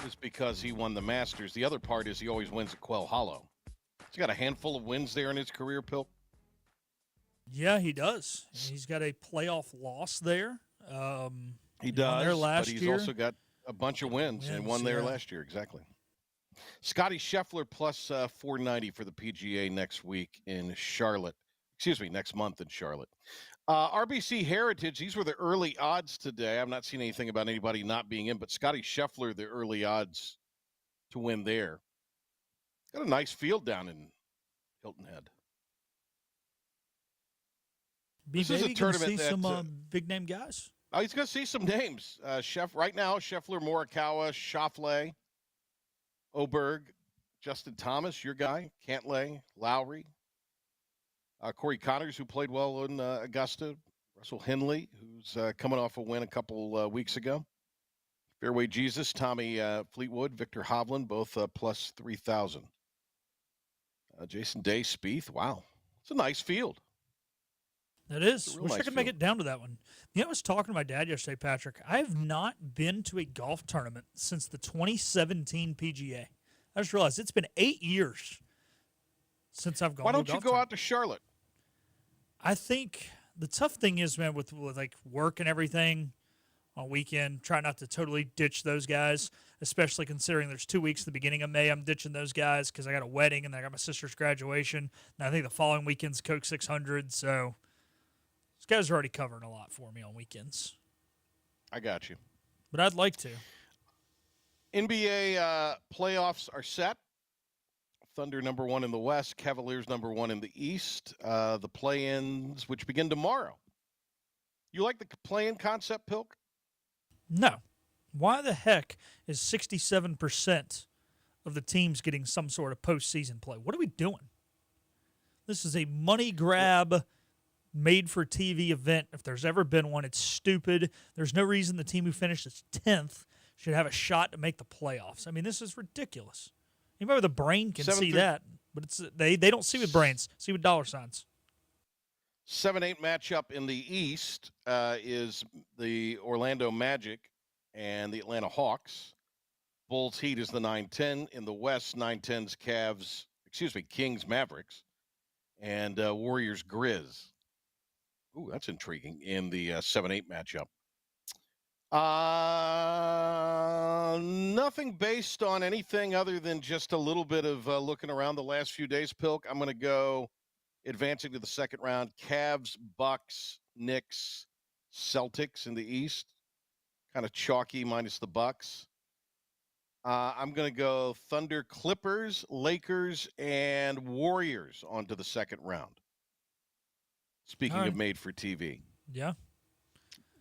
is because he won the Masters. The other part is he always wins at Quail Hollow. He's got a handful of wins there in his career, Pilk. Yeah, he does. He's got a playoff loss there. He does, there last but he's year. also got a bunch of wins and won there last year. Exactly. Scotty Scheffler plus 490 for the PGA next week in Charlotte. Excuse me, next month in Charlotte. RBC Heritage, these were the early odds today. I've not seen anything about anybody not being in, but Scotty Scheffler, the early odds to win there. Got a nice field down in Hilton Head. This is a tournament see some big name guys. Oh, he's going to see some names. Right now, Scheffler, Morikawa, Schauffele, Oberg, Justin Thomas, your guy, Cantlay, Lowry. Corey Connors, who played well in Augusta. Russell Henley, who's coming off a win a couple weeks ago. Fairway Jesus, Tommy Fleetwood, Victor Hovland, both plus 3,000. Jason Day, Spieth. Wow. It's a nice field. It is. Wish I could make it down to that one. You know, I was talking to my dad yesterday, Patrick. I have not been to a golf tournament since the 2017 PGA. I just realized it's been 8 years since I've gone to a golf tournament. Why don't you go out to Charlotte? I think the tough thing is, man, with like work and everything on weekend, try not to totally ditch those guys, especially considering there's 2 weeks at the beginning of May. I'm ditching those guys because I got a wedding and then I got my sister's graduation. And I think the following weekend's Coke 600. So those guys are already covering a lot for me on weekends. I got you. But I'd like to. NBA playoffs are set. Thunder #1 in the West, Cavaliers #1 in the East. The play-ins, which begin tomorrow. You like the play-in concept, Pilk? No. Why the heck is 67% of the teams getting some sort of postseason play? What are we doing? This is a money grab, made-for-TV event. If there's ever been one, it's stupid. There's no reason the team who finishes 10th should have a shot to make the playoffs. I mean, this is ridiculous. Anybody with a brain can see that, but it's they don't see with brains, see with dollar signs. 7-8 matchup in the East is the Orlando Magic and the Atlanta Hawks. Bulls Heat is the 9-10. In the West, 9-10's Kings Mavericks, and Warriors Grizz. Ooh, that's intriguing in the 7-8 matchup. Nothing based on anything other than just a little bit of looking around the last few days, Pilk. I'm going to go advancing to the second round. Cavs, Bucks, Knicks, Celtics in the East. Kind of chalky minus the Bucks. I'm going to go Thunder, Clippers, Lakers, and Warriors onto the second round. Speaking of made for TV. Yeah.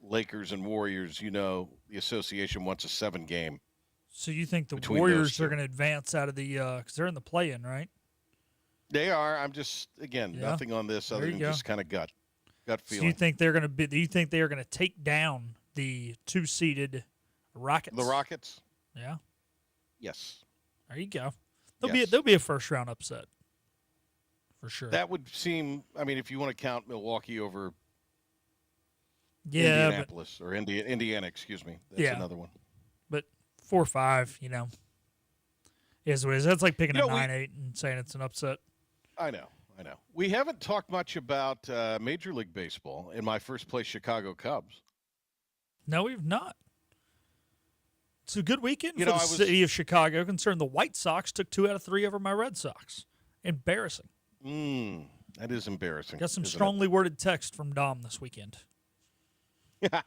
Lakers and Warriors, you know, the association wants a 7-game So you think the between Warriors those are two. going to advance out of the because they're in the play-in, right? They are. I'm just, again, Yeah. nothing on this There other you than go. just kind of gut So feeling. you think they're going to be? Do you think they are going to take down the 2-seeded Rockets? The Rockets? Yeah. Yes. There you go. Yes. There'll be a first-round upset for sure. That would seem, I mean, if you want to count Milwaukee over Yeah, Indianapolis or Indiana, excuse me. That's another one. But 4-5, is what it is. That's like picking a 9-8 and saying it's an upset. I know. We haven't talked much about Major League Baseball in my first place Chicago Cubs. No, we've not. It's a good weekend You for know, the city of Chicago. Concerned the White Sox took 2 out of 3 over my Red Sox. Embarrassing. That is embarrassing. Got some isn't it? strongly worded text from Dom this weekend. Yeah.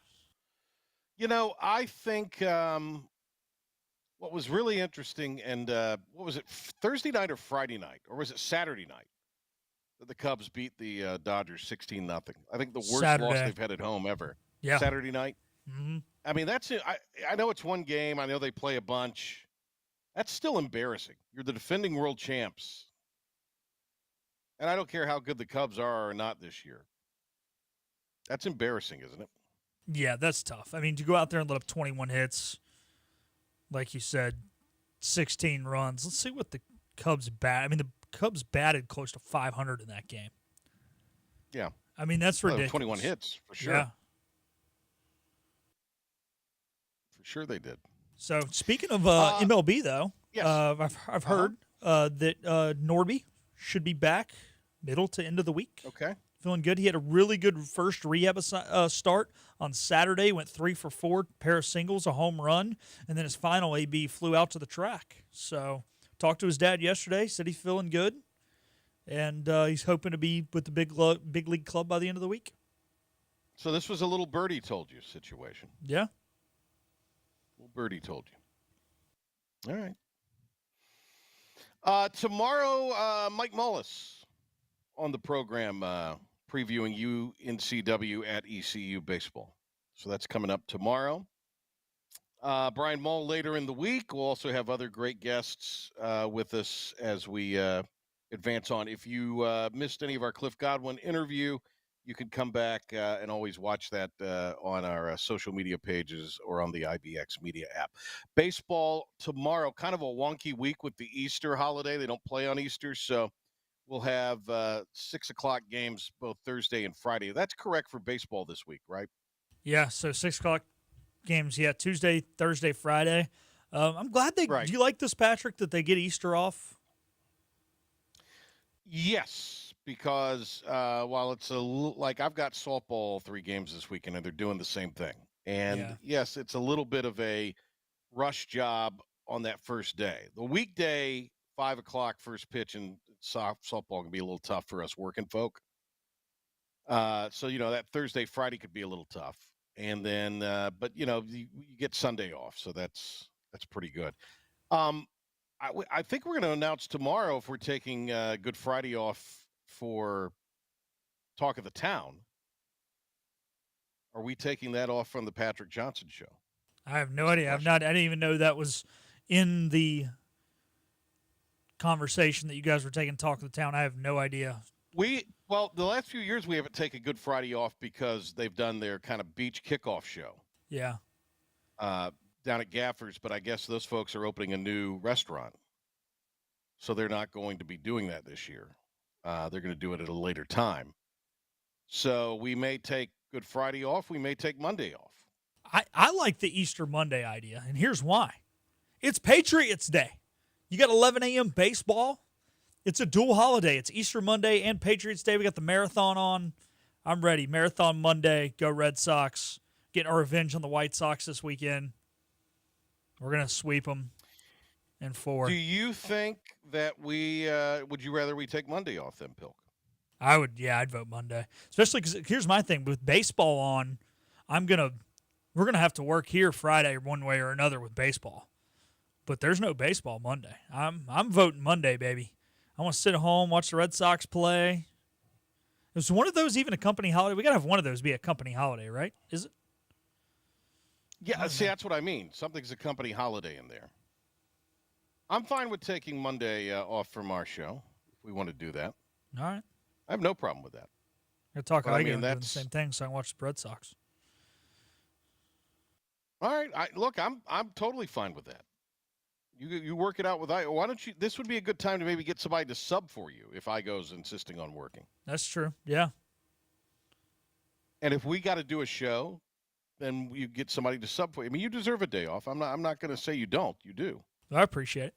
I think what was really interesting, and what was it, Thursday night or Friday night, or was it Saturday night, that the Cubs beat the Dodgers 16-0. I think the worst loss they've had at home ever. Yeah. Saturday night. Mm-hmm. I mean, that's it. I know it's one game. I know they play a bunch. That's still embarrassing. You're the defending world champs. And I don't care how good the Cubs are or not this year. That's embarrassing, isn't it? Yeah, that's tough. I mean, to go out there and let up 21 hits, like you said, 16 runs. Let's see what the Cubs bat. I mean, the Cubs batted close to 500 in that game. Yeah. I mean, that's ridiculous. 21 hits, for sure. Yeah. For sure they did. So, speaking of MLB, though, yes. I've heard that Norby should be back middle to end of the week. Okay. Feeling good. He had a really good first rehab start on Saturday. Went 3 for 4, pair of singles, a home run, and then his final AB flew out to the track. So talked to his dad yesterday. Said he's feeling good, and he's hoping to be with the big league club by the end of the week. So this was a little birdie told you situation. Yeah. Little birdie told you. All right. Tomorrow, Mike Mullis on the program previewing UNCW at ECU baseball. So that's coming up tomorrow. Brian Mull later in the week. We'll also have other great guests with us as we advance on. If you missed any of our Cliff Godwin interview, you can come back and always watch that on our social media pages or on the IBX Media app. Baseball tomorrow, kind of a wonky week with the Easter holiday. They don't play on Easter, so we'll have 6 o'clock games both Thursday and Friday. That's correct for baseball this week, right? Yeah, so 6 o'clock games, Tuesday, Thursday, Friday. I'm glad they do you like this, Patrick, that they get Easter off? Yes, because while it's like I've got softball 3 games this weekend, and they're doing the same thing. And yes, it's a little bit of a rush job on that first day. The weekday, 5 o'clock first pitch, and softball can be a little tough for us working folk. So, that Thursday, Friday could be a little tough. And then, but, you get Sunday off. So that's pretty good. I think we're going to announce tomorrow if we're taking Good Friday off for Talk of the Town. Are we taking that off from the Patrick Johnson show? I have no idea. I didn't even know that was in the conversation that you guys were taking Talk of the Town. I have no idea. Well, the last few years we haven't taken Good Friday off because they've done their kind of beach kickoff show. Yeah. Down at Gaffer's, but I guess those folks are opening a new restaurant. So they're not going to be doing that this year. They're going to do it at a later time. So we may take Good Friday off. We may take Monday off. I like the Easter Monday idea, and here's why. It's Patriots Day. You got 11 a.m. baseball. It's a dual holiday. It's Easter Monday and Patriots Day. We got the marathon on. I'm ready. Marathon Monday. Go Red Sox. Getting our revenge on the White Sox this weekend. We're going to sweep them in 4. Do you think that would you rather we take Monday off then, Pilk? I would, I'd vote Monday. Especially because here's my thing. With baseball on, we're going to have to work here Friday one way or another with baseball. But there's no baseball Monday. I'm voting Monday, baby. I want to sit at home, watch the Red Sox play. Is one of those even a company holiday? We got to have one of those be a company holiday, right? Is it? Yeah, see, that's what I mean. Something's a company holiday in there. I'm fine with taking Monday off from our show if we want to do that. All right. I have no problem with that. I talk But, I about mean, doing the same thing, so I can watch the Red Sox. All right. I'm totally fine with that. You work it out with I. Why don't you? This would be a good time to maybe get somebody to sub for you if Igo's insisting on working. That's true. Yeah. And if we got to do a show, then you get somebody to sub for you. I mean, you deserve a day off. I'm not going to say you don't. You do. I appreciate it.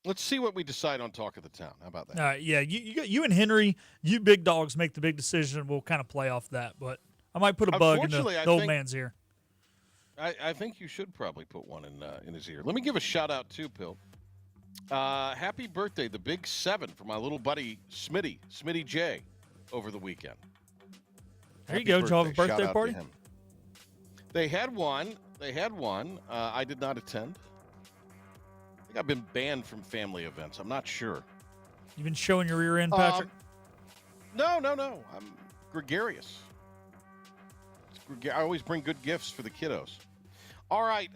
Let's see what we decide on Talk of the Town. How about that? All right. Yeah. You and Henry, you big dogs make the big decision. We'll kind of play off that, but I might put a bug in the old man's ear. I think you should probably put one in his ear. Let me give a shout out too, Pill. Happy birthday, the big 7 for my little buddy Smitty J, over the weekend. There you go. Did you have a birthday party? They had one. I did not attend. I think I've been banned from family events. I'm not sure. You've been showing your rear end, Patrick? No. I'm gregarious. I always bring good gifts for the kiddos. All right.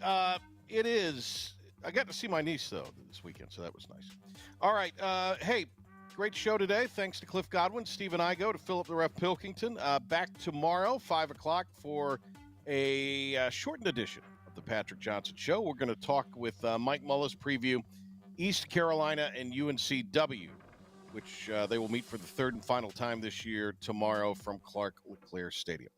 It is. I got to see my niece, though, this weekend, so that was nice. All right. Hey, great show today. Thanks to Cliff Godwin, Stephen Igo, to Philip the Ref Pilkington. Back tomorrow, 5 o'clock, for a shortened edition of the Patrick Johnson Show. We're going to talk with Mike Mullis, preview East Carolina and UNCW, which they will meet for the third and final time this year tomorrow from Clark LeClaire Stadium.